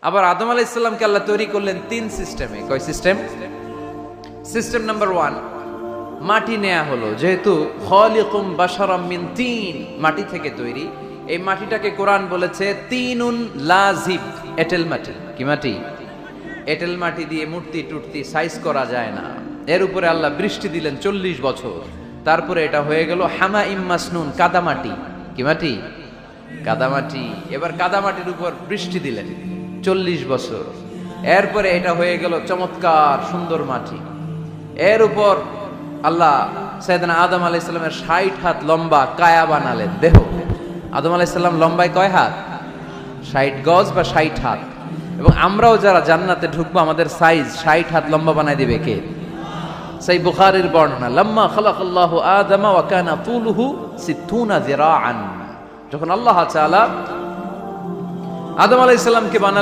আবার আদম আলাইহিস সালামকে আল্লাহ তৈরি করলেন তিন সিস্টেমে। কয় সিস্টেম? সিস্টেম নাম্বার 1, মাটি নেয়া হলো। যেহেতু খালিকুম বাশারাম মিন তিন, মাটি থেকে তৈরি, এই মাটিটাকে কোরআন বলেছে তিনুন লাজিব, এঁটেল মাটি। কি মাটি? এঁটেল মাটি দিয়ে মূর্তি টুর্তি সাইজ করা যায় না। এর উপরে আল্লাহ বৃষ্টি দিলেন 40 বছর, তারপরে এটা হয়ে গেল হামাইম মাসনুন, কাদামাটি। কি মাটি? কাদামাটি। এবার কাদামাটির উপর বৃষ্টি দিলেন 40 বছর, এরপরে এটা হয়ে গেল চমৎকার সুন্দর মাটি। এর উপর আল্লাহ সাইয়েদনা আদম আলাইহিস সালামের 60 হাত লম্বা কায়া বানালেন, দেহ। আদম আলাইহিস সালাম লম্বায় কয় হাত? 60 গজ বা 60 হাত। এবং আমরাও যারা জান্নাতে ঢুকবো আমাদের সাইজ 60 হাত লম্বা বানায় দিবে কে? সেই বুখারীর বর্ণনা, লাম্মা খালাকাল্লাহু আদামা ওয়া কানা তুলুহু 60 যিরাআন। যখন আল্লাহ তাআলা আদম আলাইহিস সালামকে বানালেন